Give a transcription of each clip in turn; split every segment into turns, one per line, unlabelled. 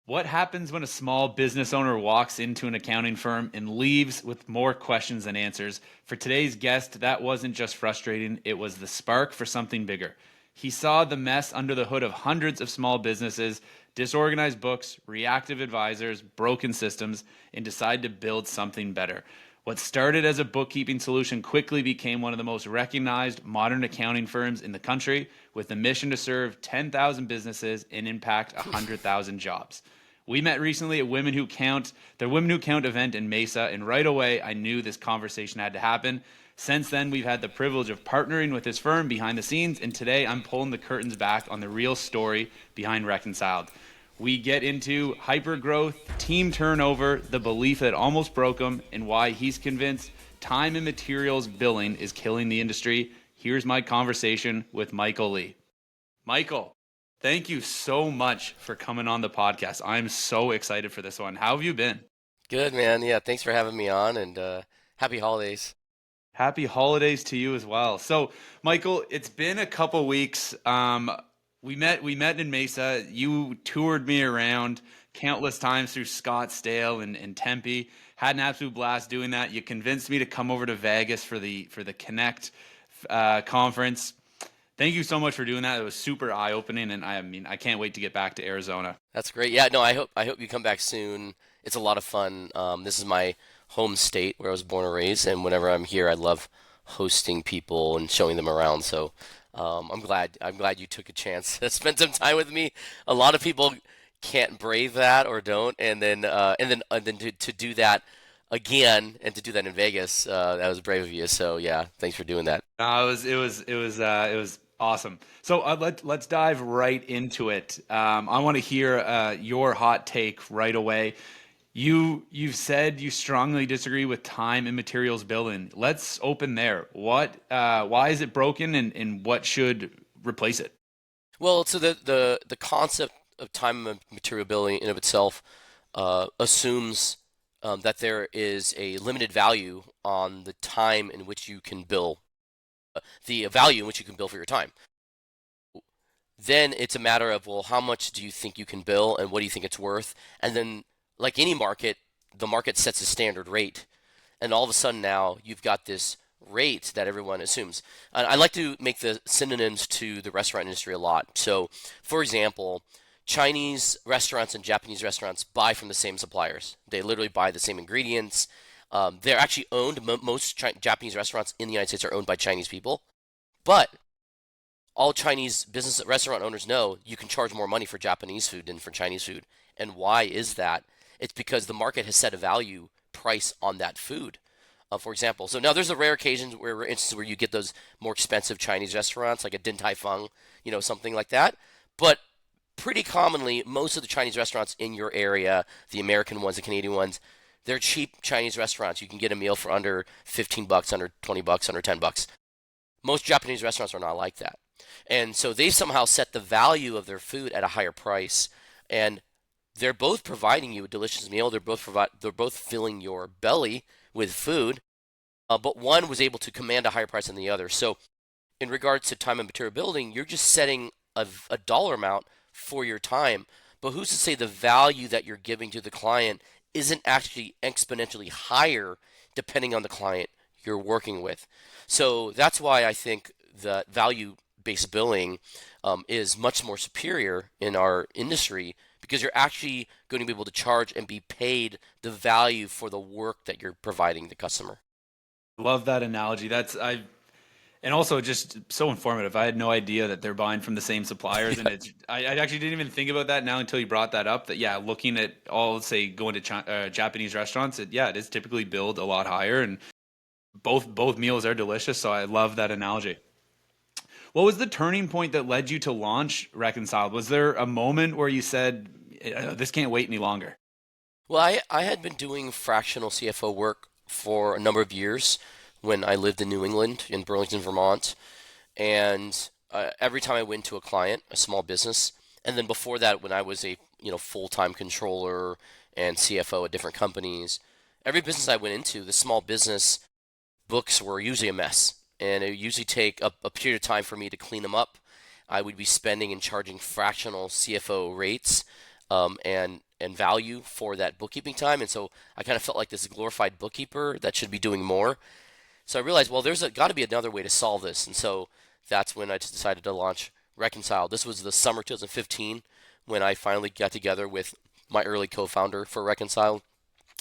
What happens when a small business owner walks into an accounting firm and leaves with more questions than answers? For today's guest, that wasn't just frustrating, it was the spark for something bigger. He saw the mess under the hood of hundreds of small businesses, disorganized books, reactive advisors, broken systems, and decided to build something better. What started as a bookkeeping solution quickly became one of the most recognized modern accounting firms in the country, with the mission to serve 10,000 businesses and impact 100,000 jobs. We met recently at the Women Who Count event in Mesa, and right away I knew this conversation had to happen. Since then, we've had the privilege of partnering with his firm behind the scenes, and today I'm pulling the curtains back on the real story behind Reconciled. We get into hyper growth, team turnover, the belief that almost broke him, and why he's convinced time and materials billing is killing the industry. Here's my conversation with Michael Lee. Michael, thank you so much for coming on the podcast. I'm so excited for this one. How have you been?
Good, man. Yeah, thanks for having me on and happy holidays.
Happy holidays to you as well. So, Michael, it's been a couple weeks. We met in Mesa. You toured me around countless times through Scottsdale and Tempe. Had an absolute blast doing that. You convinced me to come over to Vegas for the Connect conference. Thank you so much for doing that. It was super eye opening, and I mean, I can't wait to get back to Arizona.
That's great. Yeah, no, I hope you come back soon. It's a lot of fun. This is my home state where I was born and raised, and whenever I'm here, I love hosting people and showing them around. So I'm glad you took a chance to spend some time with me. A lot of people can't brave that or don't, and then to do that again and to do that in Vegas, that was brave of you. So yeah, thanks for doing that.
It was awesome. So let's dive right into it. I want to hear your hot take right away. You've said you strongly disagree with time and materials billing. Let's open there. Why is it broken, and what should replace it?
Well, so the concept of time and material billing in of itself assumes that there is a limited value on the time in which you can bill, the value in which you can bill for your time. Then it's a matter of, well, how much do you think you can bill and what do you think it's worth? And then, like any market, the market sets a standard rate. And all of a sudden now you've got this rate that everyone assumes. And I like to make the synonyms to the restaurant industry a lot. So, for example, Chinese restaurants and Japanese restaurants buy from the same suppliers. They literally buy the same ingredients. They're actually owned, most Japanese restaurants in the United States are owned by Chinese people. But all Chinese business restaurant owners know you can charge more money for Japanese food than for Chinese food. And why is that? It's because the market has set a value price on that food. For example, so now there's a rare occasion where instances where you get those more expensive Chinese restaurants, like a Din Tai Fung, something like that. But pretty commonly, most of the Chinese restaurants in your area, the American ones, the Canadian ones, they're cheap Chinese restaurants. You can get a meal for under 15 bucks, under 20 bucks, under 10 bucks. Most Japanese restaurants are not like that. And so they somehow set the value of their food at a higher price. And they're both providing you a delicious meal. They're both filling your belly with food. But one was able to command a higher price than the other. So in regards to time and material building, you're just setting a dollar amount for your time. But who's to say the value that you're giving to the client isn't actually exponentially higher depending on the client you're working with? So that's why I think that value-based billing is much more superior in our industry because you're actually going to be able to charge and be paid the value for the work that you're providing the customer.
Love that analogy. And also just so informative. I had no idea that they're buying from the same suppliers, and I actually didn't even think about that now until you brought that up. That yeah, looking at all say going to Japanese restaurants, it is typically billed a lot higher, and both meals are delicious. So I love that analogy. What was the turning point that led you to launch Reconciled? Was there a moment where you said, "This can't wait any longer"?
Well, I had been doing fractional CFO work for a number of years when I lived in New England, in Burlington, Vermont. And every time I went to a client, a small business, and then before that, when I was a full-time controller and CFO at different companies, every business I went into, the small business books were usually a mess, and it would usually take a period of time for me to clean them up. I would be spending and charging fractional CFO rates, and and value for that bookkeeping time. And so I kind of felt like this glorified bookkeeper that should be doing more. So I realized, well, there's got to be another way to solve this. And so that's when I just decided to launch Reconciled. This was the summer 2015 when I finally got together with my early co-founder for Reconciled.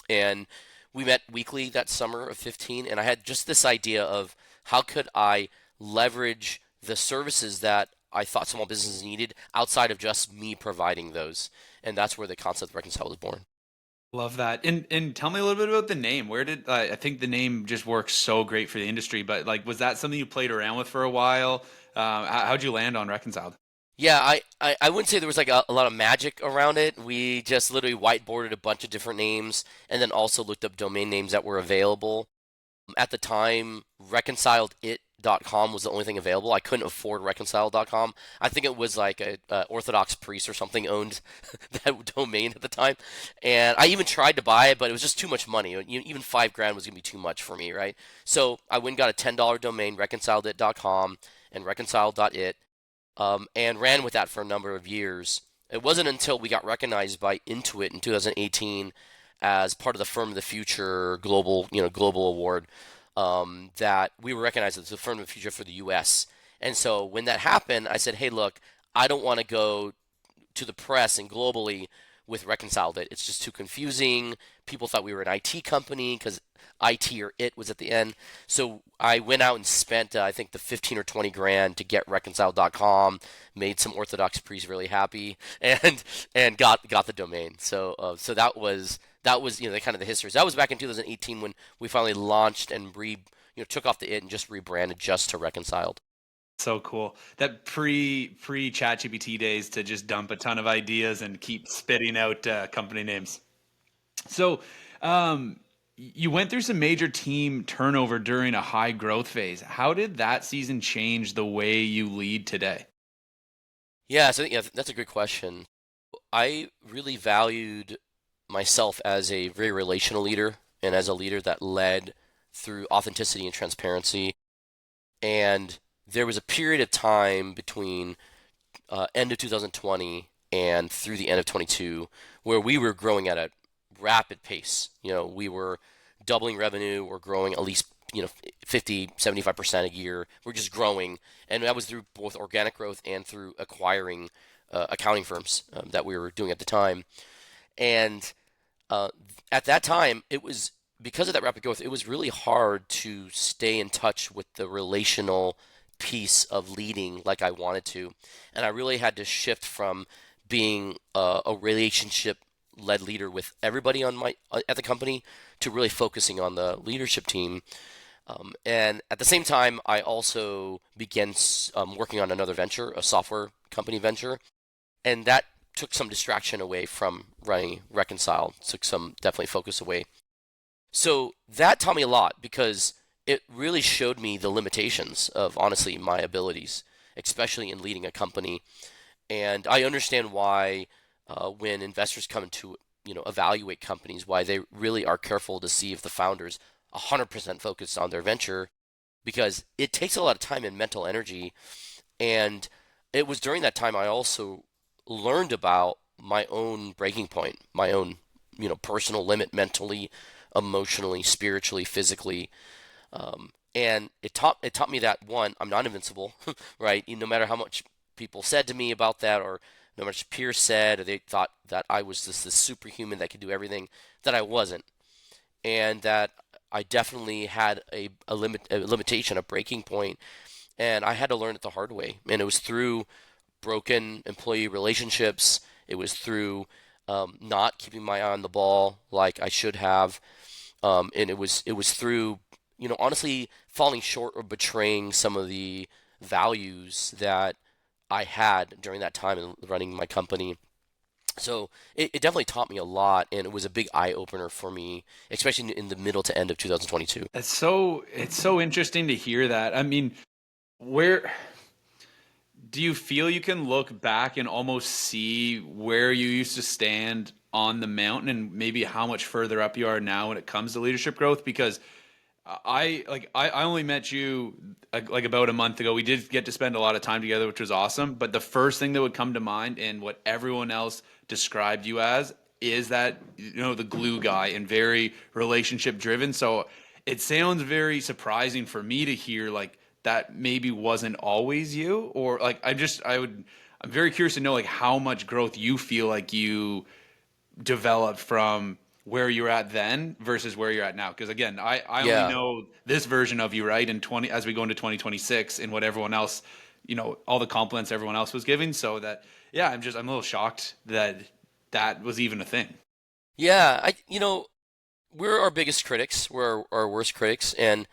And we met weekly that summer of 15. And I had just this idea of how could I leverage the services that I thought small businesses needed outside of just me providing those. And that's where the concept of Reconciled was born.
Love that. And tell me a little bit about the name. Where did I think the name just works so great for the industry, but like was that something you played around with for a while? How'd you land on Reconciled?
Yeah, I wouldn't say there was like a lot of magic around it. We just literally whiteboarded a bunch of different names and then also looked up domain names that were available. At the time, reconciledit.com was the only thing available. I couldn't afford reconciled.com. I think it was like a Orthodox priest or something owned that domain at the time. And I even tried to buy it, but it was just too much money. Even 5 grand was going to be too much for me, right? So I went and got a $10 domain, reconciledit.com and reconciled.it, and ran with that for a number of years. It wasn't until we got recognized by Intuit in 2018 as part of the Firm of the Future global award, that we were recognized as the Firm of the Future for the U.S. And so when that happened, I said, "Hey, look, I don't want to go to the press and globally with Reconciled It. It's just too confusing. People thought we were an IT company because IT or it was at the end. So I went out and spent, I think, the 15 or 20 grand to get reconciled.com, made some Orthodox priests really happy, and got the domain. So that was the kind of the history. So that was back in 2018 when we finally launched and took off the it and just rebranded just to Reconciled.
So cool. That pre ChatGPT days to just dump a ton of ideas and keep spitting out company names. So, you went through some major team turnover during a high growth phase. How did that season change the way you lead today?
Yeah, so yeah, that's a good question. I really valued myself as a very relational leader and as a leader that led through authenticity and transparency. And there was a period of time between end of 2020 and through the end of 22 where we were growing at a rapid pace. We were doubling revenue, we're growing at least 50, 75% a year. We're just growing, and that was through both organic growth and through acquiring accounting firms that we were doing at the time. And uh, at that time, it was because of that rapid growth, it was really hard to stay in touch with the relational piece of leading like I wanted to. And I really had to shift from being a relationship led leader with everybody on my at the company to really focusing on the leadership team. And at the same time, I also began working on another venture, a software company venture, and that took some distraction away from running Reconcile, took some definitely focus away. So that taught me a lot because it really showed me the limitations of honestly my abilities, especially in leading a company. And I understand why when investors come to evaluate companies, why they really are careful to see if the founders 100% focused on their venture because it takes a lot of time and mental energy. And it was during that time I also learned about my own breaking point, my own personal limit mentally, emotionally, spiritually, physically. And it taught me that one, I'm not invincible, right? No matter how much people said to me about that, or no matter much peers said, or they thought that I was this superhuman that could do everything, that I wasn't, and that I definitely had a limitation, a breaking point, and I had to learn it the hard way. And it was through broken employee relationships. It was through not keeping my eye on the ball like I should have, and it was through honestly falling short or betraying some of the values that I had during that time in running my company. So it definitely taught me a lot, and it was a big eye opener for me, especially in the middle to end of 2022.
It's so interesting to hear that. I mean, where do you feel you can look back and almost see where you used to stand on the mountain and maybe how much further up you are now when it comes to leadership growth? Because I only met you like about a month ago. We did get to spend a lot of time together, which was awesome. But the first thing that would come to mind and what everyone else described you as is that, the glue guy and very relationship driven. So it sounds very surprising for me to hear like that maybe wasn't always you, or like I'm very curious to know like how much growth you feel like you developed from where you're at then versus where you're at now. Because again, I only
Yeah.
know this version of you, right? In 20, as we go into 2026 and what everyone else, all the compliments everyone else was giving. So that, yeah, I'm a little shocked that that was even a thing.
Yeah, we're our biggest critics, we're our worst critics, and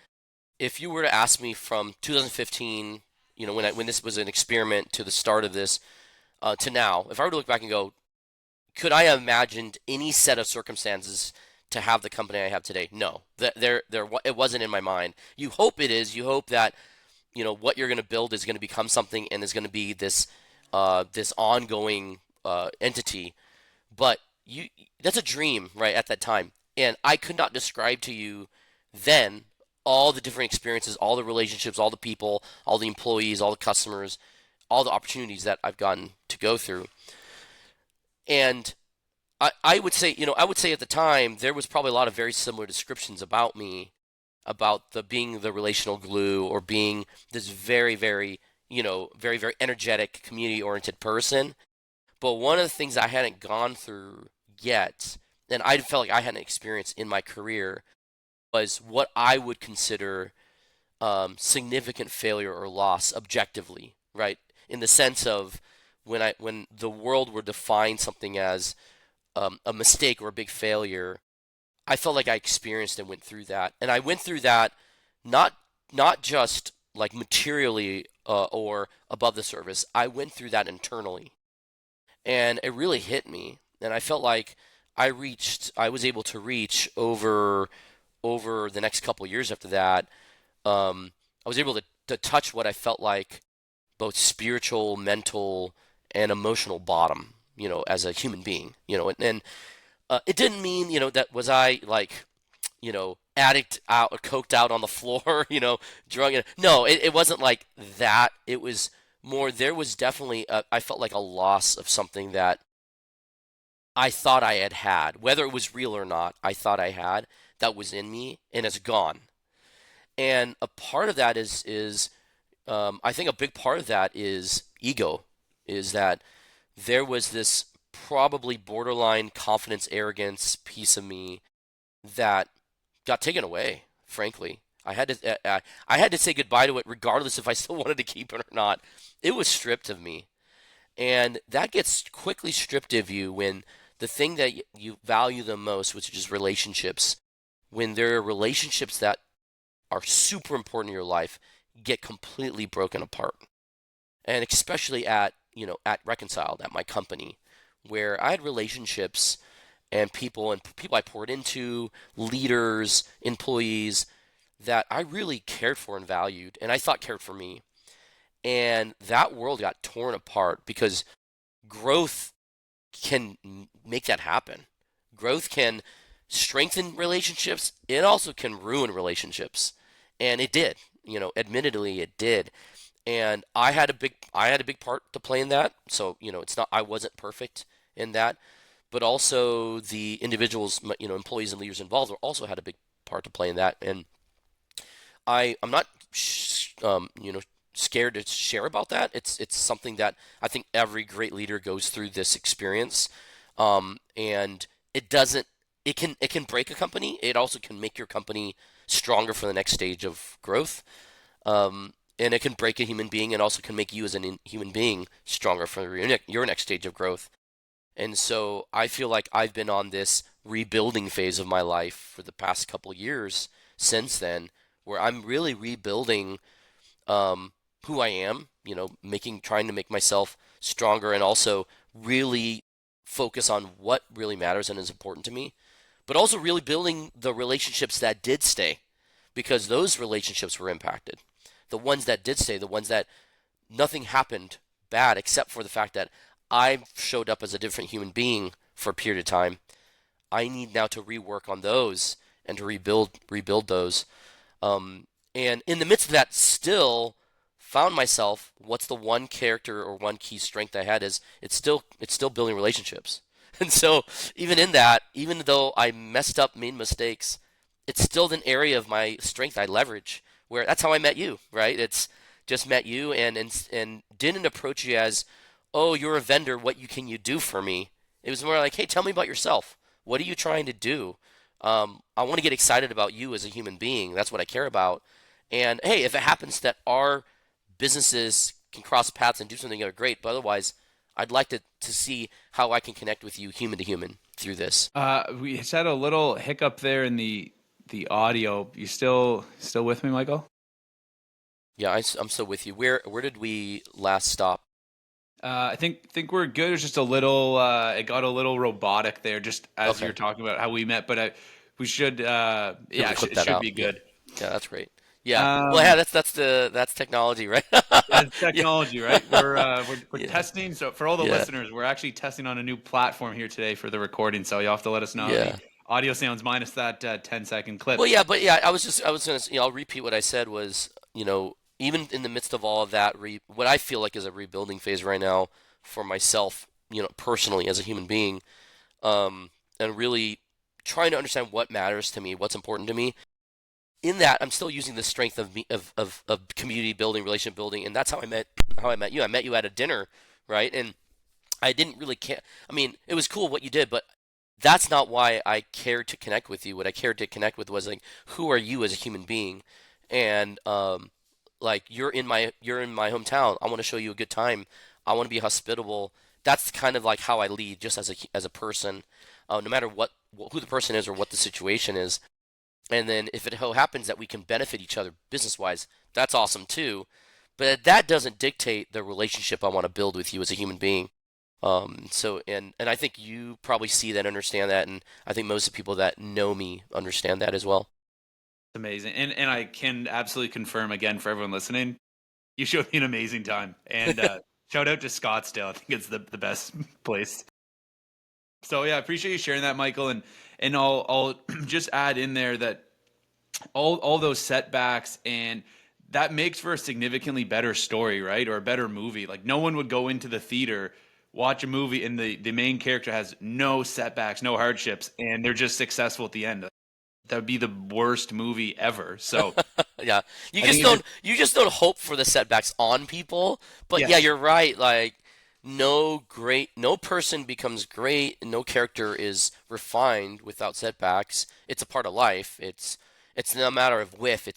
if you were to ask me from 2015, when this was an experiment to the start of this, to now, if I were to look back and go, could I have imagined any set of circumstances to have the company I have today? No, it wasn't in my mind. You hope it is. You hope that what you're going to build is going to become something and is going to be this ongoing entity. But that's a dream, right, at that time. And I could not describe to you then all the different experiences, all the relationships, all the people, all the employees, all the customers, all the opportunities that I've gotten to go through. And I would say, I would say at the time there was probably a lot of very similar descriptions about me, about the being the relational glue or being this very, very, very, very energetic, community-oriented person. But one of the things I hadn't gone through yet, and I felt like I hadn't experienced in my career, was what I would consider significant failure or loss objectively, right? In the sense of when the world would define something as a mistake or a big failure, I felt like I experienced and went through that, and I went through that not not just like materially or above the surface. I went through that internally, and it really hit me, and I felt like I was able to reach over the next couple years after that. I was able to touch what I felt like both spiritual, mental, and emotional bottom, as a human being, and it didn't mean, that was I like, addict out or coked out on the floor, drunk. No, it wasn't like that. It was more, there was definitely, I felt like a loss of something that I thought I had had, whether it was real or not, I thought I had, that was in me and it's gone. And a part of that is I think a big part of that is ego, is that there was this probably borderline confidence, arrogance piece of me that got taken away, frankly. I had to say goodbye to it regardless if I still wanted to keep it or not. It was stripped of me. And that gets quickly stripped of you when the thing that you value the most, which is relationships, when there are relationships that are super important in your life, get completely broken apart. And especially at Reconciled, at my company, where I had relationships and people I poured into, leaders, employees that I really cared for and valued, and I thought cared for me. And that world got torn apart because growth can make that happen. Growth can strengthen relationships. It also can ruin relationships. And it did. Admittedly it did. And I had a big part to play in that. So, it's not I wasn't perfect in that, but also the individuals, employees and leaders involved also had a big part to play in that. And I'm not scared to share about that. It's something that I think every great leader goes through this experience, and it doesn't. It can break a company. It also can make your company stronger for the next stage of growth. And it can break a human being, and also can make you as a human being stronger for your next stage of growth. And so I feel like I've been on this rebuilding phase of my life for the past couple years since then, where I'm really rebuilding who I am, trying to make myself stronger and also really focus on what really matters and is important to me, but also really building the relationships that did stay because those relationships were impacted. The ones that did stay, the ones that nothing happened bad except for the fact that I showed up as a different human being for a period of time. I need now to rework on those and to rebuild those. And in the midst of that, still found myself. What's the one character or one key strength I had is it's still building relationships. And so even in that, even though I messed up, made mistakes, it's still an area of my strength I leverage. Where that's how I met you, right? It's just met you and didn't approach you as, oh, you're a vendor. What can you do for me? It was more like, hey, tell me about yourself. What are you trying to do? I want to get excited about you as a human being. That's what I care about. And hey, if it happens that our businesses can cross paths and do something together, great. But otherwise, I'd like to see how I can connect with you human to human through this.
We just had a little hiccup there in the audio. You still with me, Michael?
Yeah, I'm still with you. Where did we last stop?
I think we're good. It's just a little. It got a little robotic there, just as you
Okay,
were talking about how we met. But we should.
maybe
Yeah,
we clip
it
that
should
out.
be
Yeah,
good.
yeah, that's great. Yeah, well,
Um,
yeah, that's technology, right?
that's
Yeah,
technology, right? We're
yeah,
testing. So for all the
yeah,
listeners, we're actually testing on a new platform here today for the recording. So you'll have to let us know how the
yeah.
audio sounds minus that 10-second clip.
Well, yeah, but yeah, I was gonna, I'll repeat what I said was, even in the midst of all of that, what I feel like is a rebuilding phase right now for myself, personally as a human being, and really trying to understand what matters to me, what's important to me. In that, I'm still using the strength of me of community building, relationship building, and that's how I met you. I met you at a dinner, right? And I didn't really care. I mean, it was cool what you did, but that's not why I cared to connect with you. What I cared to connect with was like, who are you as a human being? And like you're in my hometown. I want to show you a good time. I want to be hospitable. That's kind of like how I lead, just as a person, no matter who the person is or what the situation is. And then if it happens that we can benefit each other business wise, that's awesome too. But that doesn't dictate the relationship I want to build with you as a human being. And I think you probably see that, understand that, and I think most of the people that know me understand that as well.
Amazing, and I can absolutely confirm again for everyone listening, you showed me an amazing time. And shout out to Scottsdale. I think it's the best place. So yeah, I appreciate you sharing that, Michael. And I'll just add in there that all those setbacks and that makes for a significantly better story, right? Or a better movie. Like no one would go into the theater, watch a movie, and the main character has no setbacks, no hardships, and they're just successful at the end. That would be the worst movie ever. So
Yeah,
I think it just
you just don't hope for the setbacks on people. But yeah,
yes.
you're right. Like no person becomes great, no character is refined without setbacks. It's a part of life. It's no matter of if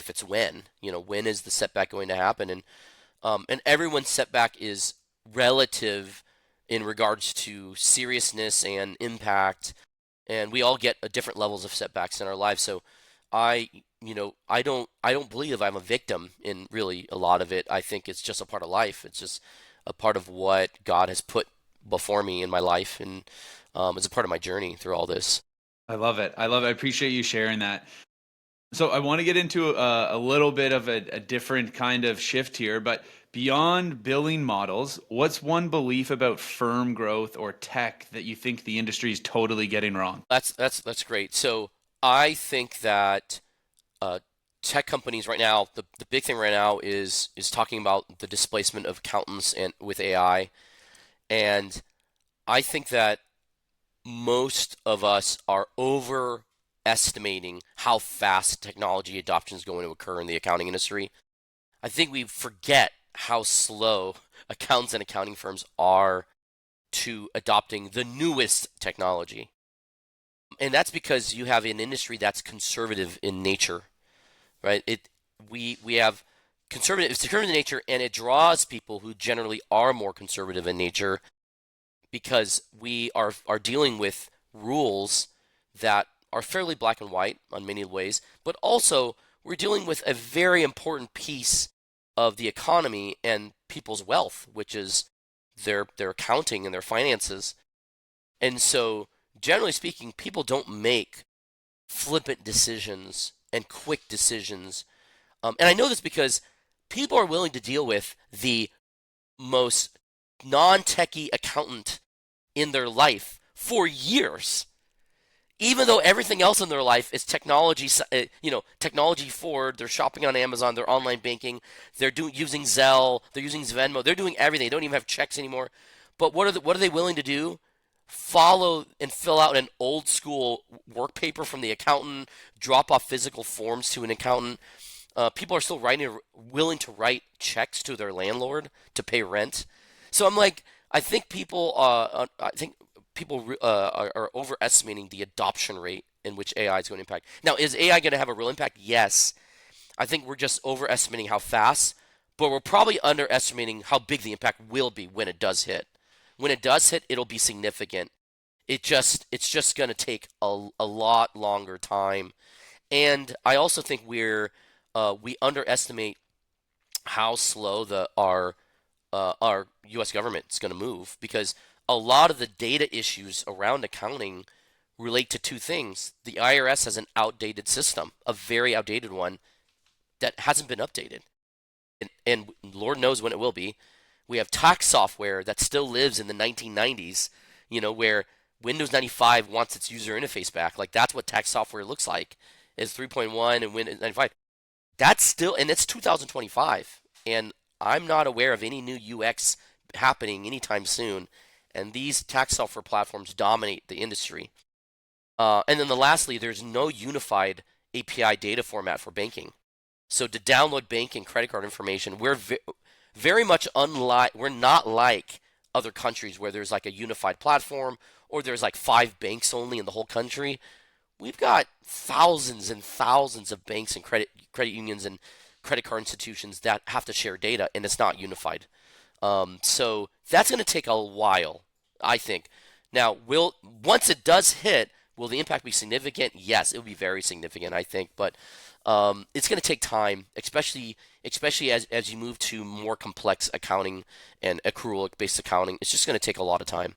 it's when. When is the setback going to happen? And everyone's setback is relative in regards to seriousness and impact, and we all get different levels of setbacks in our lives. So I, I don't believe I'm a victim in really a lot of it. I think it's just a part of life. It's just a part of what God has put before me in my life, and it's a part of my journey through all this.
I love it. I love it. I appreciate you sharing that. So I want to get into a little bit of a different kind of shift here, but beyond billing models, what's one belief about firm growth or tech that you think the industry is totally getting wrong?
That's great. So I think that uh, tech companies right now, the big thing right now is talking about the displacement of accountants and with AI, and I think that most of us are overestimating how fast technology adoption is going to occur in the accounting industry. I think we forget how slow accountants and accounting firms are to adopting the newest technology. And that's because you have an industry that's conservative in nature, right? We have it's conservative in nature, and it draws people who generally are more conservative in nature because we are dealing with rules that are fairly black and white on many ways, but also we're dealing with a very important piece of the economy and people's wealth, which is their accounting and their finances. And so, generally speaking, people don't make flippant decisions and quick decisions. And I know this because people are willing to deal with the most non-techie accountant in their life for years, even though everything else in their life is technology. Technology forward. They're shopping on Amazon. They're online banking. They're using Zelle. They're using Venmo. They're doing everything. They don't even have checks anymore. But what are they willing to do? follow and fill out an old school work paper from the accountant, drop off physical forms to an accountant. People are still willing to write checks to their landlord to pay rent. So I'm like, I think people are overestimating the adoption rate in which AI is going to impact. Now, is AI going to have a real impact? Yes. I think we're just overestimating how fast, but we're probably underestimating how big the impact will be when it does hit. When it does hit, it'll be significant. It's just going to take a lot longer time. And I also think we underestimate how slow our U.S. government is going to move, because a lot of the data issues around accounting relate to two things. The IRS has an outdated system, a very outdated one that hasn't been updated, and Lord knows when it will be. We have tax software that still lives in the 1990s, where Windows 95 wants its user interface back. Like, that's what tax software looks like, is 3.1 and Windows 95. That's still, and it's 2025, and I'm not aware of any new UX happening anytime soon. And these tax software platforms dominate the industry. And then lastly, there's no unified API data format for banking. So to download bank and credit card information, very much unlike, we're not like other countries where there's like a unified platform, or there's like 5 banks only in the whole country. We've got thousands and thousands of banks and credit unions and credit card institutions that have to share data, and it's not unified. So that's going to take a while, I think. Now, once it does hit, will the impact be significant? Yes, it will be very significant, I think. But it's going to take time, especially as you move to more complex accounting and accrual-based accounting. It's just going to take a lot of time.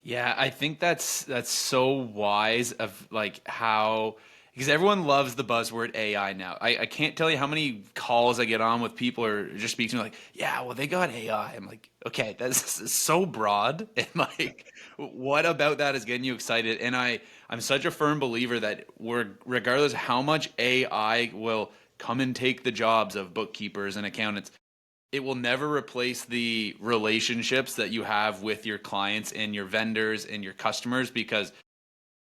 Yeah, I think that's so wise of like how, because everyone loves the buzzword AI now. I can't tell you how many calls I get on with people or just speak to me like, yeah, well they got AI. I'm like, okay, that's so broad. And like, what about that is getting you excited? And I'm such a firm believer that regardless how much AI will come and take the jobs of bookkeepers and accountants, it will never replace the relationships that you have with your clients and your vendors and your customers, because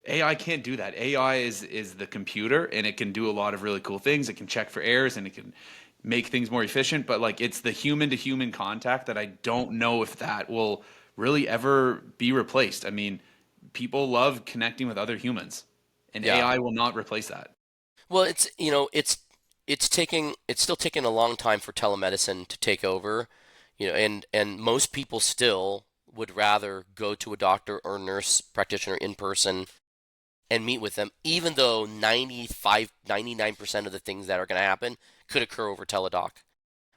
AI can't do that. AI is the computer, and it can do a lot of really cool things. It can check for errors and it can make things more efficient, but like it's the human to human contact that I don't know if that will really ever be replaced. I mean, people love connecting with other humans, and
Yeah.
AI will not replace that.
Well, it's still taking a long time for telemedicine to take over, and most people still would rather go to a doctor or nurse practitioner in person and meet with them, even though 99% of the things that are going to happen could occur over teledoc.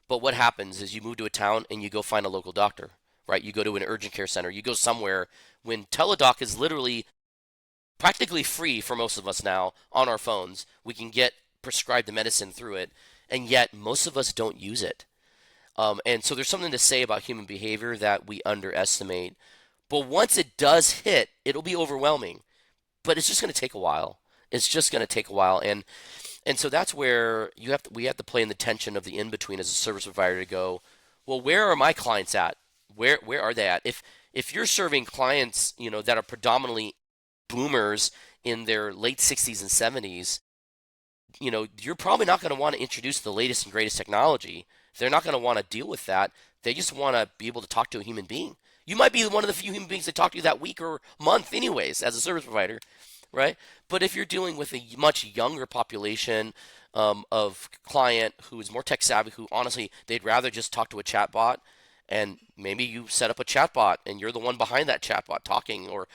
But what happens is you move to a town and you go find a local doctor, right? You go to an urgent care center, you go somewhere when teledoc is literally practically free for most of us now on our phones. We can get prescribed the medicine through it, and yet most of us don't use it. And so there's something to say about human behavior that we underestimate. But once it does hit, it'll be overwhelming. But it's just going to take a while. It's just going to take a while, and so that's where we have to play in the tension of the in between as a service provider to go, well, where are my clients at? Where are they at? If you're serving clients, that are predominantly boomers in their late 60s and 70s, you're probably not going to want to introduce the latest and greatest technology. They're not going to want to deal with that. They just want to be able to talk to a human being. You might be one of the few human beings that talk to you that week or month, anyways, as a service provider, right? But if you're dealing with a much younger population of client who is more tech savvy, who honestly they'd rather just talk to a chatbot, and maybe you set up a chatbot and you're the one behind that chatbot talking, or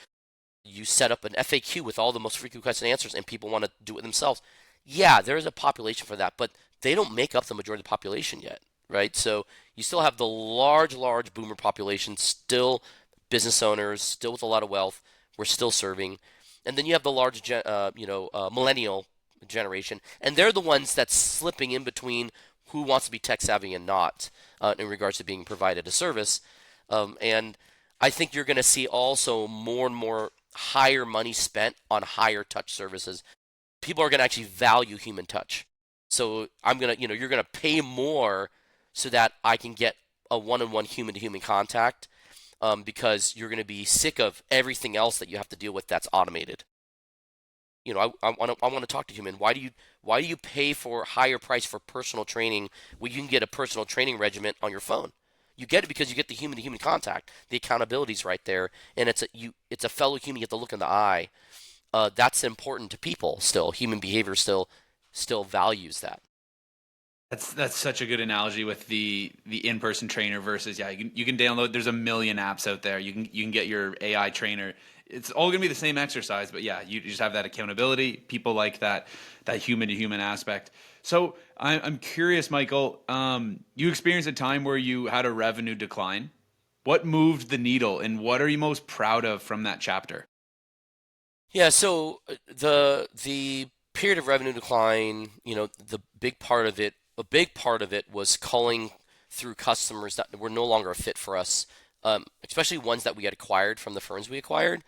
you set up an FAQ with all the most frequent questions and answers, and people want to do it themselves. Yeah, there is a population for that, but they don't make up the majority of the population yet, right? So you still have the large boomer population, still business owners, still with a lot of wealth. We're still serving, and then you have the millennial generation, and they're the ones that's slipping in between who wants to be tech savvy and not, in regards to being provided a service. And I think you're going to see also more and more higher money spent on higher touch services. People are going to actually value human touch. So you're going to pay more so that I can get a one-on-one human-to-human contact. because you're going to be sick of everything else that you have to deal with that's automated. I want to talk to human. Why do you pay for higher price for personal training when you can get a personal training regimen on your phone? You get it because you get the human to human contact. The accountability's right there, and it's a fellow human. You get the look in the eye. That's important to people still. Human behavior still values that.
That's such a good analogy with the in-person trainer versus, yeah, you can download, there's a million apps out there. You can get your AI trainer. It's all going to be the same exercise, but yeah, you just have that accountability. People like that human to human aspect. So I'm curious, Michael, you experienced a time where you had a revenue decline. What moved the needle and what are you most proud of from that chapter?
Yeah, so the period of revenue decline, the big part of it, a big part of it was culling through customers that were no longer a fit for us, especially ones that we had acquired from the firms we acquired.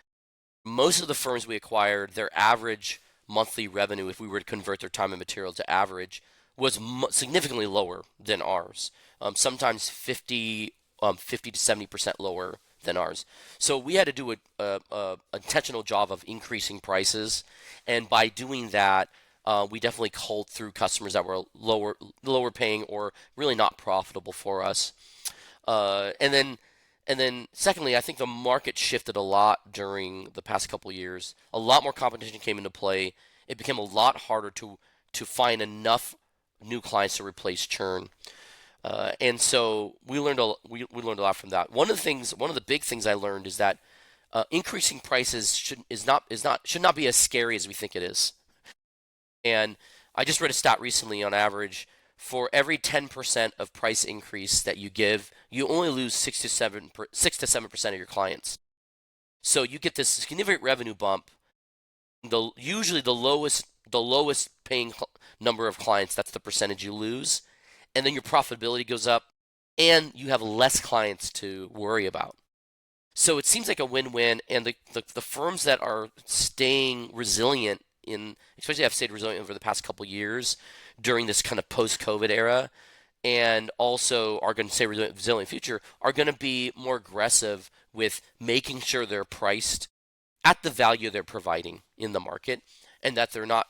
Most of the firms we acquired, their average monthly revenue, if we were to convert their time and material to average, was significantly lower than ours. Sometimes 50 to 70% lower than ours. So we had to do a intentional job of increasing prices, and by doing that, we definitely culled through customers that were lower paying or really not profitable for us. And then secondly, I think the market shifted a lot during the past couple of years. A lot more competition came into play. It became a lot harder to find enough new clients to replace churn. And so we learned a lot from that. One of the big things I learned is that increasing prices should not be as scary as we think it is. And I just read a stat recently. On average, for every 10% of price increase that you give, you only lose 6 to 7% of your clients. So you get this significant revenue bump. Usually the lowest paying number of clients, that's the percentage you lose, and then your profitability goes up, and you have less clients to worry about. So it seems like a win-win, and the firms that are staying resilient especially have stayed resilient over the past couple years during this kind of post-COVID era, and also are going to stay resilient in the future, are going to be more aggressive with making sure they're priced at the value they're providing in the market, and that they're not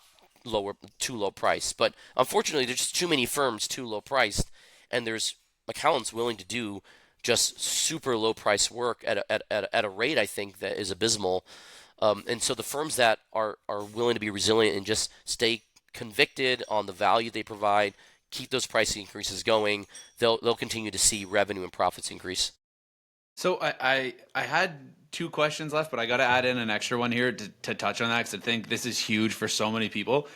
too low priced. But unfortunately, there's just too many firms too low priced, and there's accountants willing to do just super low price work at a rate I think that is abysmal. And so the firms that are willing to be resilient and just stay convicted on the value they provide, keep those price increases going, they'll continue to see revenue and profits increase.
So I had two questions left, but I got to add in an extra one here to touch on that because I think this is huge for so many people.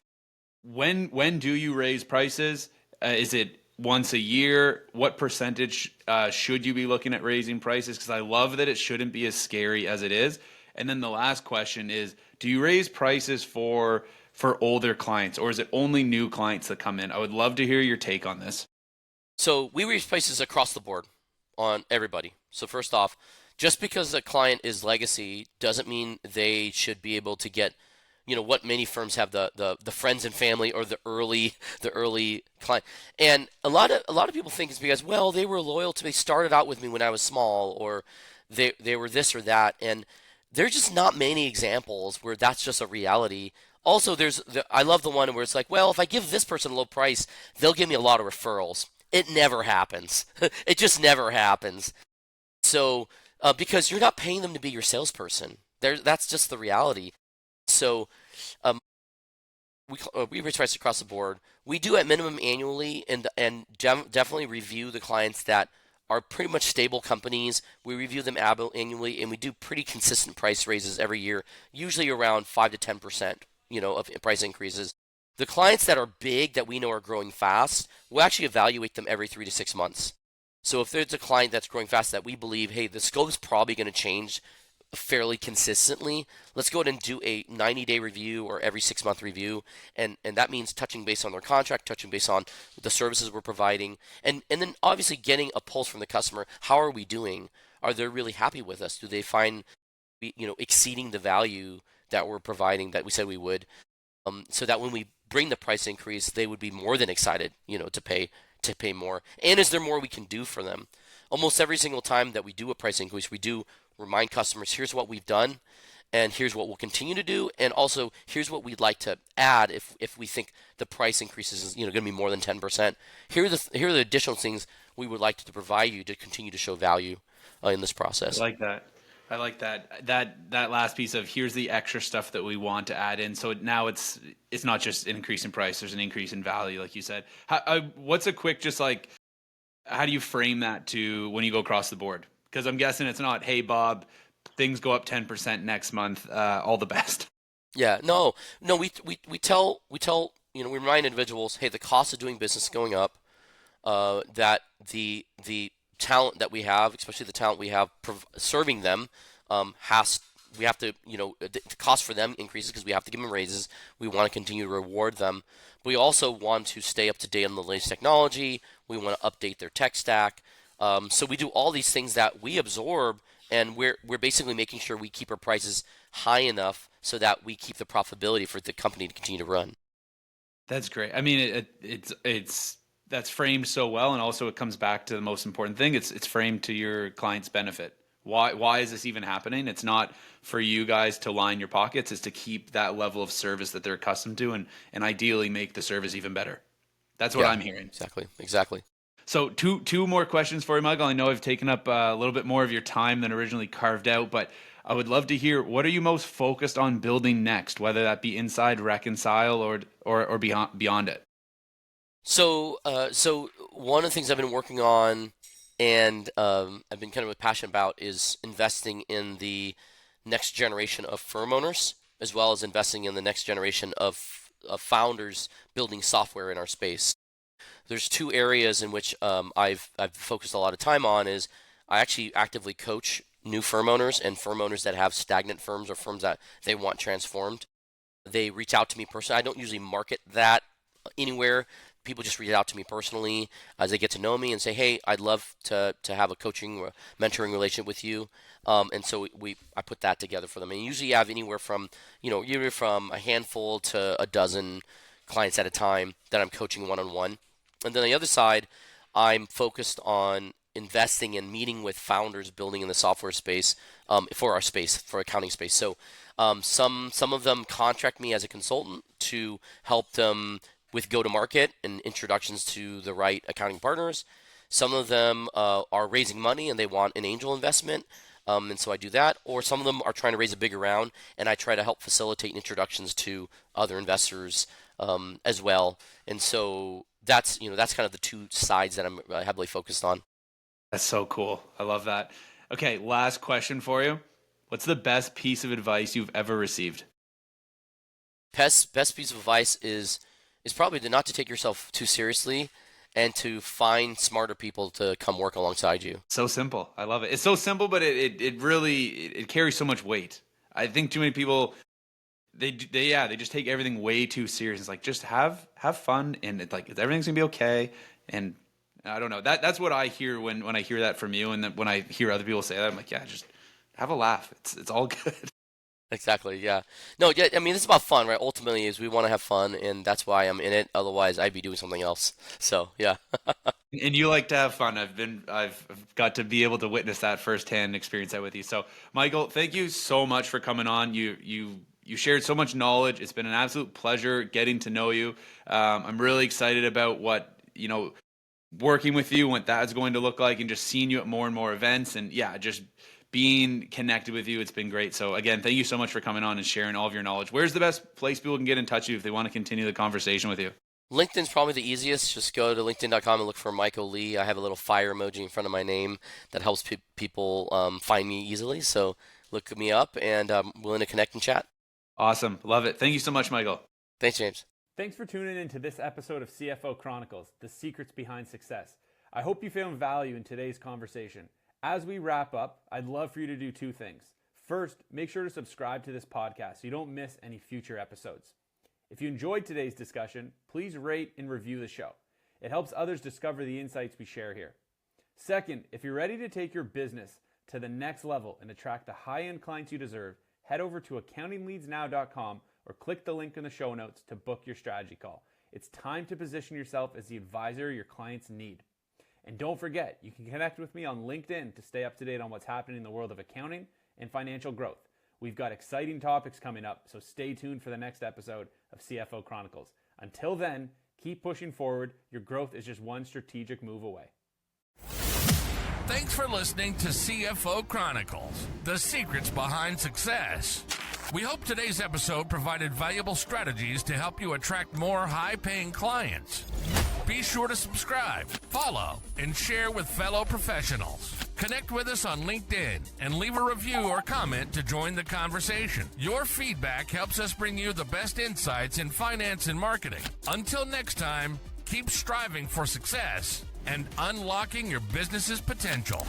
When do you raise prices? Is it once a year? What percentage should you be looking at raising prices? Because I love that it shouldn't be as scary as it is. And then the last question is, do you raise prices for older clients, or is it only new clients that come in? I would love to hear your take on this.
So we raise prices across the board on everybody. So first off, just because a client is legacy doesn't mean they should be able to get, what many firms have, the friends and family, or the early client. And a lot of people think it's because, well, they were loyal to me, started out with me when I was small, or they were this or that. And there's just not many examples where that's just a reality. Also, I love the one where it's like, well, if I give this person a low price, they'll give me a lot of referrals. It never happens. It just never happens. So, because you're not paying them to be your salesperson, that's just the reality. So, um, we raise prices across the board. We do at minimum annually, and definitely review the clients that are pretty much stable companies. We review them annually, and we do pretty consistent price raises every year, usually around 5 to 10%, of price increases. The clients that are big that we know are growing fast, we'll actually evaluate them every 3 to 6 months. So if there's a client that's growing fast that we believe, hey, the scope is probably going to change fairly consistently, let's go ahead and do a 90-day review or every 6-month review. And that means touching base on their contract, touching base on the services we're providing, and then obviously getting a pulse from the customer. How are we doing? Are they really happy with us? Do they find exceeding the value that we're providing that we said we would? So that when we bring the price increase, they would be more than excited, to pay more. And is there more we can do for them? almost every single time that we do a price increase, we do remind customers, here's what we've done, and here's what we'll continue to do, and also here's what we'd like to add if we think the price increases is going to be more than 10%. Here are the additional things we would like to provide you to continue to show value in this
I
process.
like that. I like that. That last piece of here's the extra stuff that we want to add in. So now it's not just an increase in price. There's an increase in value, like you said. What's a quick just like how do you frame that to when you go across the board? Because I'm guessing it's not, hey Bob, things go up 10% next month. All the best.
Yeah, no, we tell we remind individuals, hey, the cost of doing business is going up. That the talent that we have, especially the talent we have serving them, has we have to the cost for them increases because we have to give them raises. We want to continue to reward them. But we also want to stay up to date on the latest technology. We want to update their tech stack. So we do all these things that we absorb, and we're basically making sure we keep our prices high enough so that we keep the profitability for the company to continue to run.
That's great. I mean, it's that's framed so well, and also it comes back to the most important thing. It's framed to your client's benefit. Why is this even happening? It's not for you guys to line your pockets. It's to keep that level of service that they're accustomed to, and ideally make the service even better. That's what
Yeah,
I'm hearing.
exactly.
So two more questions for you, Michael. I know I've taken up a little bit more of your time than originally carved out, but I would love to hear what are you most focused on building next, whether that be inside Reconcile or beyond it.
So one of the things I've been working on, and I've been kind of passionate about, is investing in the next generation of firm owners, as well as investing in the next generation of founders building software in our space. There's two areas in which I've focused a lot of time on. Is I actually actively coach new firm owners and firm owners that have stagnant firms or firms that they want transformed. They reach out to me personally. I don't usually market that anywhere. People just reach out to me personally as they get to know me and say, "Hey, I'd love to have a coaching or mentoring relationship with you." And so I put that together for them. And usually you have anywhere from a handful to a dozen clients at a time that I'm coaching one on one. And then on the other side, I'm focused on investing in meeting with founders building in the software space, for our space, for accounting space. So some of them contract me as a consultant to help them with go-to-market and introductions to the right accounting partners. Some of them are raising money and they want an angel investment, and so I do that. Or some of them are trying to raise a bigger round, and I try to help facilitate introductions to other investors as well. And so that's kind of the two sides that I'm heavily focused on.
That's so cool. I love that. Okay, last question for you. What's the best piece of advice you've ever received?
Best piece of advice is probably not to take yourself too seriously and to find smarter people to come work alongside you.
So simple. I love it. It's so simple, but it really it carries so much weight. I think too many people they just take everything way too serious. It's like just have fun and it's like everything's gonna be okay. And I don't know. That's what I hear when I hear that from you, and then when I hear other people say that, I'm like, yeah, just have a laugh. It's all good.
Exactly. Yeah. No. Yeah. I mean, it's about fun, right? Ultimately, is we want to have fun, and that's why I'm in it. Otherwise, I'd be doing something else. So, yeah.
And you like to have fun. I've got to be able to witness that firsthand, experience that with you. So, Michael, thank you so much for coming on. You shared so much knowledge. It's been an absolute pleasure getting to know you. I'm really excited about what working with you, what that's going to look like, and just seeing you at more and more events. And yeah, just being connected with you. It's been great. So again, thank you so much for coming on and sharing all of your knowledge. Where's the best place people can get in touch with you if they want to continue the conversation with you?
LinkedIn's probably the easiest. Just go to linkedin.com and look for Michael Lee. I have a little fire emoji in front of my name that helps people find me easily. So look me up, and I'm willing to connect and chat.
Awesome. Love it. Thank you so much, Michael.
Thanks, James.
Thanks for tuning in to this episode of CFO Chronicles, the secrets behind success. I hope you found value in today's conversation. As we wrap up, I'd love for you to do two things. First, make sure to subscribe to this podcast so you don't miss any future episodes. If you enjoyed today's discussion, please rate and review the show. It helps others discover the insights we share here. Second, if you're ready to take your business to the next level and attract the high-end clients you deserve, head over to accountingleadsnow.com or click the link in the show notes to book your strategy call. It's time to position yourself as the advisor your clients need. And don't forget, you can connect with me on LinkedIn to stay up to date on what's happening in the world of accounting and financial growth. We've got exciting topics coming up, so stay tuned for the next episode of CFO Chronicles. Until then, keep pushing forward. Your growth is just one strategic move away.
Thanks for listening to CFO Chronicles, the secrets behind success. We hope today's episode provided valuable strategies to help you attract more high-paying clients. Be sure to subscribe, follow, and share with fellow professionals. Connect with us on LinkedIn and leave a review or comment to join the conversation. Your feedback helps us bring you the best insights in finance and marketing. Until next time, keep striving for success and unlocking your business's potential.